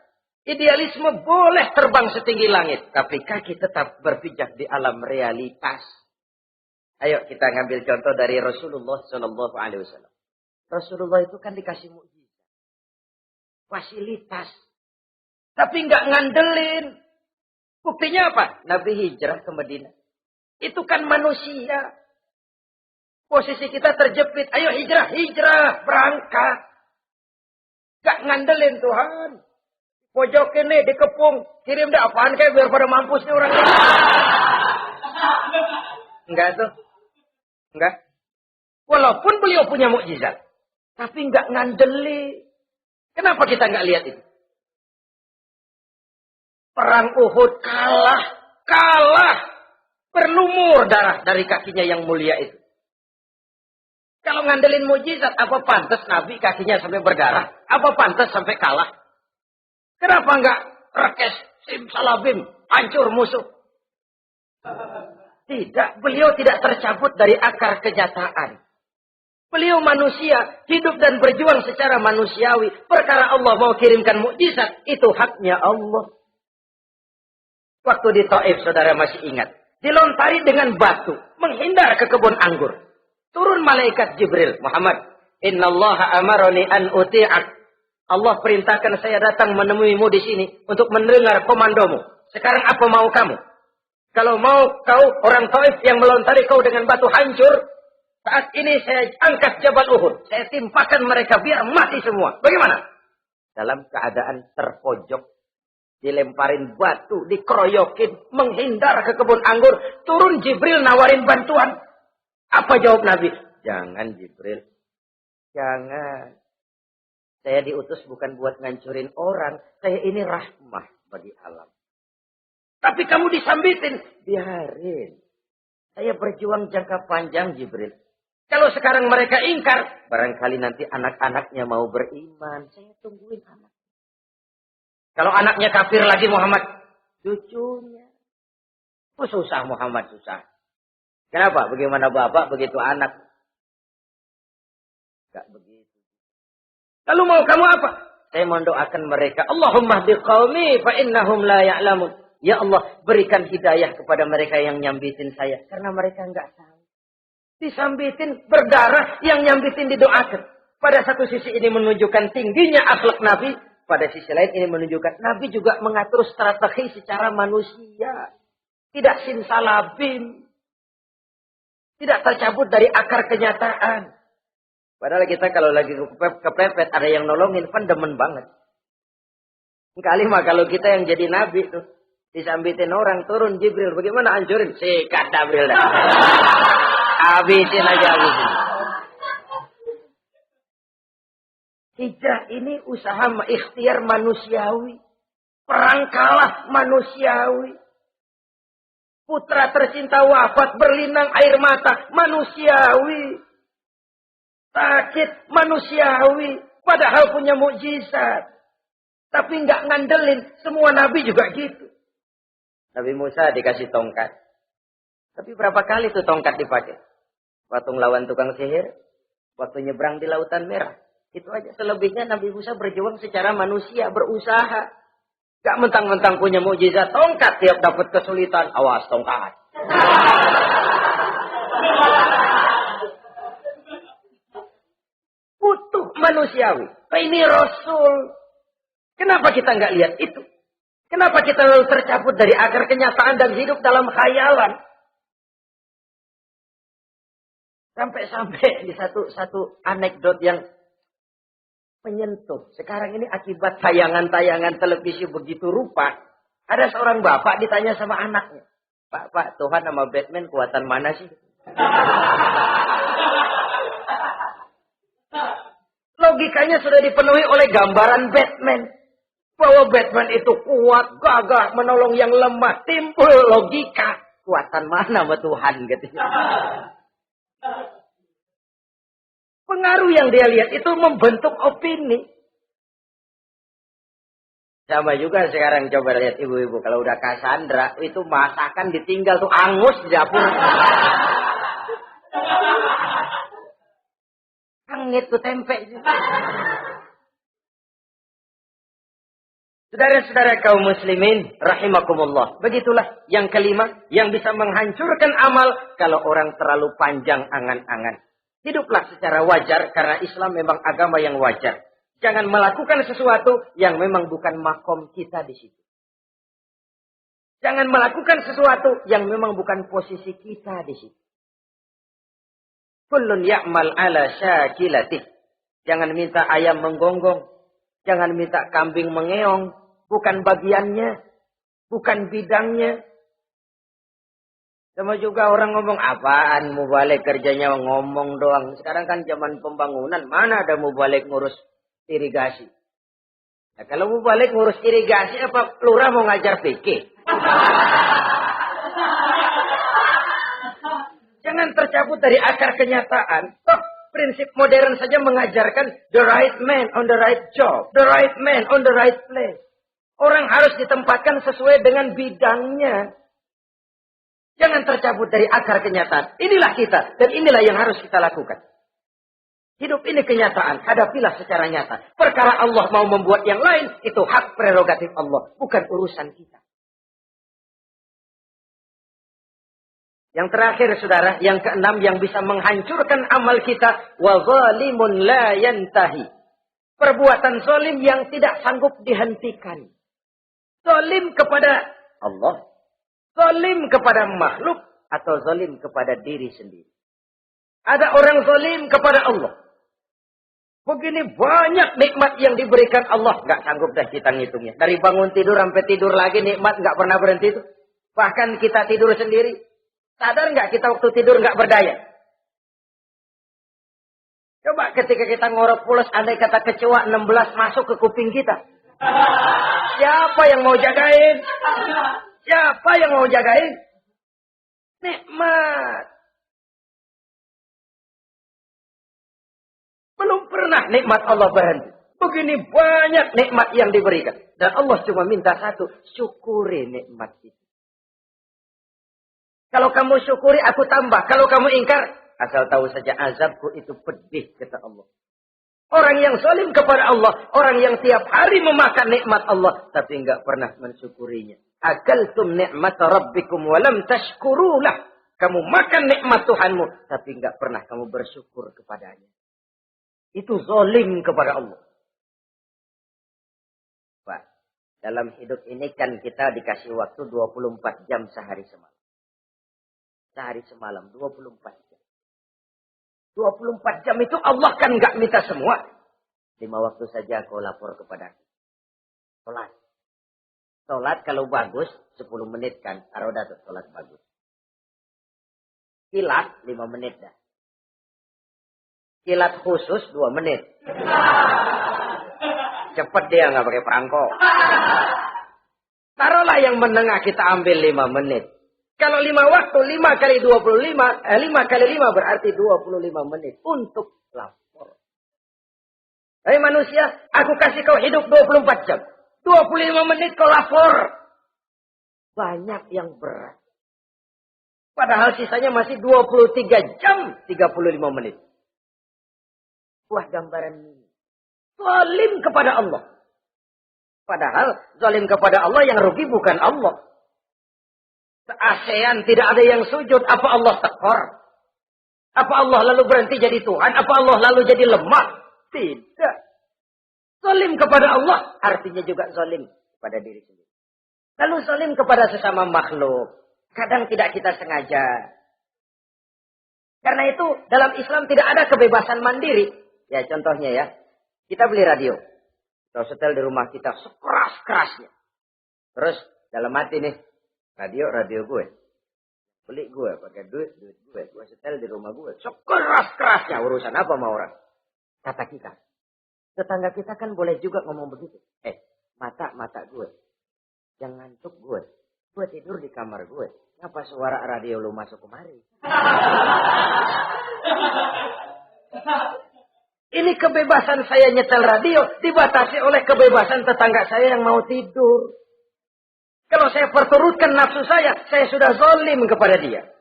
Idealisme boleh terbang setinggi langit. Tapi kaki tetap berpijak di alam realitas. Ayo kita ngambil contoh dari Rasulullah SAW. Rasulullah itu kan dikasih mukjizat. fasilitas. Tapi nggak ngandelin. Buktinya apa? Nabi hijrah ke Madinah. Itu kan manusia. Posisi kita terjepit. Ayo hijrah, hijrah, berangkat. Gak ngandelin Tuhan. Pojok ini dikepung. Kirim dah apaan kayak biar pada mampus nih orang ini. Enggak tuh. Enggak. Walaupun beliau punya mukjizat. Tapi enggak ngandelin. Kenapa kita enggak lihat itu? Perang Uhud kalah. Kalah. Berlumur darah dari kakinya yang mulia itu. Kalau ngandelin mujizat, apa pantas Nabi kakinya sampai berdarah? Apa pantas sampai kalah? Kenapa enggak rekes, simsalabim, hancur musuh? Tidak, beliau tidak tercabut dari akar kenyataan. Beliau manusia, hidup dan berjuang secara manusiawi. Perkara Allah mau kirimkan mukjizat, itu haknya Allah. Waktu di Taif, saudara masih ingat. Dilontari dengan batu, menghindar ke kebun anggur. Turun malaikat Jibril, Muhammad. Innallaha amaroni an uti'ak. Allah perintahkan saya datang menemuimu di sini untuk mendengar komandomu. Sekarang apa mau kamu? Kalau mau kau orang Taif yang melontari kau dengan batu hancur, saat ini saya angkat Jabal Uhud. Saya timpakan mereka biar mati semua. Bagaimana? Dalam keadaan terpojok, dilemparin batu, dikeroyokin, menghindar ke kebun anggur, turun Jibril nawarin bantuan. Apa jawab Nabi? Jangan Jibril. Jangan. Saya diutus bukan buat ngancurin orang. Saya ini rahmah bagi alam. Tapi kamu disambitin. Biarin. Saya berjuang jangka panjang Jibril. Kalau sekarang mereka ingkar. Barangkali nanti anak-anaknya mau beriman. Saya tungguin anak. Kalau anaknya kafir lagi Muhammad. Cucunya. Oh susah Muhammad, susah. Kenapa? Bagaimana bapak, begitu anak. Gak begitu. Lalu mau kamu apa? Saya mendoakan mereka. Allahumma biqaumi fa innahum la ya'lamun. Ya Allah, berikan hidayah kepada mereka yang nyambitin saya. Karena mereka enggak tahu. Disambitin, berdarah, yang nyambitin didoakan. Pada satu sisi ini menunjukkan tingginya akhlak Nabi. Pada sisi lain ini menunjukkan Nabi juga mengatur strategi secara manusia. Tidak simsalabim. Tidak tercabut dari akar kenyataan. Padahal kita kalau lagi kepepet, ada yang nolongin, kan demen banget. Kali mah kalau kita yang jadi nabi tuh, disambitin orang, turun Jibril, bagaimana hancurin? Sikat Jibril dah. Habisin aja, habisin. Hijrah ini usaha ikhtiar manusiawi. Perang kalah manusiawi. Putra tercinta wafat, berlinang air mata, manusiawi. Sakit, manusiawi. Padahal punya mukjizat. Tapi nggak ngandelin. Semua nabi juga gitu. Nabi Musa dikasih tongkat. Tapi berapa kali tuh tongkat dipakai? Waktu lawan tukang sihir. Waktu nyebrang di Lautan Merah. Itu aja. Selebihnya Nabi Musa berjuang secara manusia, berusaha. Gak mentang-mentang punya mukjizat tongkat tiap dapat kesulitan. Awas tongkat. Butuh manusiawi. Ini Rasul. Kenapa kita nggak lihat itu? Kenapa kita lalu tercabut dari akar kenyataan dan hidup dalam khayalan? Sampai di satu anekdot yang menyentuh. Sekarang ini akibat tayangan-tayangan televisi begitu rupa. Ada seorang bapak ditanya sama anaknya. Pak, Tuhan sama Batman kuatan mana sih? Logikanya sudah dipenuhi oleh gambaran Batman. Bahwa Batman itu kuat, gagah, menolong yang lemah. Timbul logika. Kuatan mana sama Tuhan gitu. Pengaruh yang dia lihat itu membentuk opini. Sama juga sekarang coba lihat ibu-ibu. Kalau udah Cassandra, itu masakan ditinggal tuh angus di dapur. Angit tuh tempe. Saudara-saudara kaum muslimin, rahimakumullah. Begitulah yang kelima, yang bisa menghancurkan amal kalau orang terlalu panjang angan-angan. Hiduplah secara wajar karena Islam memang agama yang wajar. Jangan melakukan sesuatu yang memang bukan makom kita di situ. Jangan melakukan sesuatu yang memang bukan posisi kita di situ. Kullun ya'mal ala syakilatih. Jangan minta ayam menggonggong. Jangan minta kambing mengeong. Bukan bagiannya. Bukan bidangnya. Sama juga orang ngomong, apaan mubalik kerjanya ngomong doang. Sekarang kan zaman pembangunan. Mana ada mubalik ngurus irigasi. Nah, kalau mubalik ngurus irigasi, apa lurah mau ngajar fikih? Jangan tercabut dari akar kenyataan. Toh prinsip modern saja mengajarkan the right man on the right job. The right man on the right place. Orang harus ditempatkan sesuai dengan bidangnya. Jangan tercabut dari akar kenyataan. Inilah kita. Dan inilah yang harus kita lakukan. Hidup ini kenyataan. Hadapilah secara nyata. Perkara Allah mau membuat yang lain. Itu hak prerogatif Allah. Bukan urusan kita. Yang terakhir saudara. Yang keenam yang bisa menghancurkan amal kita. Wa zalimun la yantahi. Perbuatan zalim yang tidak sanggup dihentikan. Zalim kepada Allah. Zalim kepada makhluk. Atau zalim kepada diri sendiri. Ada orang zalim kepada Allah. Begini banyak nikmat yang diberikan Allah. Nggak sanggup dah kita ngitungnya. Dari bangun tidur sampai tidur lagi nikmat nggak pernah berhenti itu. Bahkan kita tidur sendiri. Sadar nggak kita waktu tidur nggak berdaya? Coba ketika kita ngorok pulas, andai kata kecoa 16 masuk ke kuping kita. Siapa yang mau jagain? Siapa yang mau jagain? Nikmat. Belum pernah nikmat Allah berhenti. Begini banyak nikmat yang diberikan. Dan Allah cuma minta satu. Syukuri nikmat itu. Kalau kamu syukuri, aku tambah. Kalau kamu ingkar, asal tahu saja azabku itu pedih, kata Allah. Orang yang zalim kepada Allah. Orang yang tiap hari memakan nikmat Allah. Tapi enggak pernah mensyukurinya. Akaltum ni'mat rabbikum walam tashkurulah. Kamu makan nikmat Tuhanmu. Tapi enggak pernah kamu bersyukur kepadanya. Itu zalim kepada Allah. Pak, dalam hidup ini kan kita dikasih waktu 24 jam sehari semalam. Sehari semalam, 24 jam. 24 jam itu Allah kan nggak minta semua. 5 waktu saja kau lapor kepada aku. Sholat. Sholat kalau bagus, 10 menit kan. Aroda tuh sholat bagus. Kilat, 5 menit dah. Kilat khusus 2 menit. Cepet dia nggak pakai perangkok. Taruhlah yang menengah kita ambil 5 menit. Kalau 5 waktu, 5 kali 25, 5 kali 5 berarti 25 menit untuk lapor. Hei manusia, aku kasih kau hidup 24 jam. 25 menit kau lapor. Banyak yang berat. Padahal sisanya masih 23 jam 35 menit. Buah gambaran ini. Zalim kepada Allah. Padahal zalim kepada Allah yang rugi bukan Allah. Se-ASEAN tidak ada yang sujud. Apa Allah tekor? Apa Allah lalu berhenti jadi Tuhan? Apa Allah lalu jadi lemah? Tidak. Zalim kepada Allah artinya juga zalim kepada diri sendiri. Lalu zalim kepada sesama makhluk. Kadang tidak kita sengaja. Karena itu dalam Islam tidak ada kebebasan mandiri. Ya contohnya ya. Kita beli radio. Kita setel di rumah kita sekeras-kerasnya. Terus dalam hati nih. Radio gue. Beli gue. Pakai duit gue. Gue setel di rumah gue. Sekeras-kerasnya. Urusan apa sama orang? Kata kita. Tetangga kita kan boleh juga ngomong begitu. Mata gue. Jangan ngantuk gue. Gue tidur di kamar gue. Ngapa suara radio lu masuk kemari? Ini kebebasan saya nyetel radio dibatasi oleh kebebasan tetangga saya yang mau tidur. Kalau saya perturutkan nafsu saya sudah zalim kepada dia.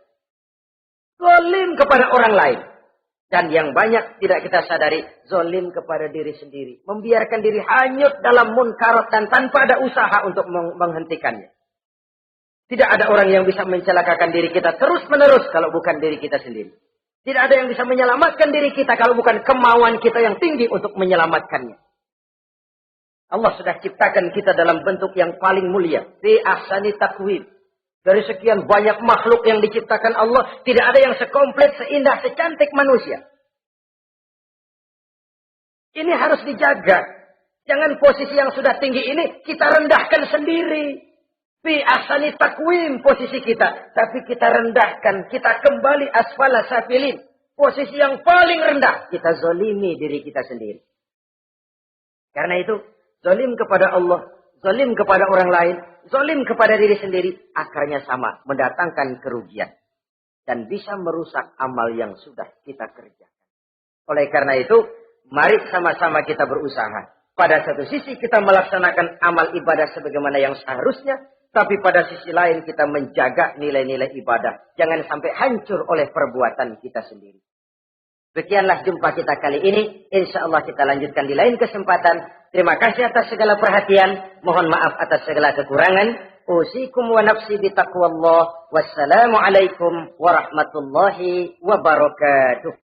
Zalim kepada orang lain. Dan yang banyak tidak kita sadari, zalim kepada diri sendiri. Membiarkan diri hanyut dalam munkarat dan tanpa ada usaha untuk menghentikannya. Tidak ada orang yang bisa mencelakakan diri kita terus-menerus kalau bukan diri kita sendiri. Tidak ada yang bisa menyelamatkan diri kita kalau bukan kemauan kita yang tinggi untuk menyelamatkannya. Allah sudah ciptakan kita dalam bentuk yang paling mulia. Fi ahsani taqwim. Dari sekian banyak makhluk yang diciptakan Allah, tidak ada yang sekomplit, seindah, secantik manusia. Ini harus dijaga. Jangan posisi yang sudah tinggi ini kita rendahkan sendiri. Fi ahsani taqwim posisi kita. Tapi kita rendahkan, kita kembali asfala safilin. Posisi yang paling rendah. Kita zalimi diri kita sendiri. Karena itu, zalim kepada Allah, zalim kepada orang lain, zalim kepada diri sendiri, akarnya sama, mendatangkan kerugian. Dan bisa merusak amal yang sudah kita kerjakan. Oleh karena itu, mari sama-sama kita berusaha. Pada satu sisi kita melaksanakan amal ibadah sebagaimana yang seharusnya, tapi pada sisi lain kita menjaga nilai-nilai ibadah. Jangan sampai hancur oleh perbuatan kita sendiri. Demikianlah jumpa kita kali ini. Insya Allah kita lanjutkan di lain kesempatan. Terima kasih atas segala perhatian. Mohon maaf atas segala kekurangan. Usikum wa nafsi bitaqwallah. Wassalamualaikum warahmatullahi wabarakatuh.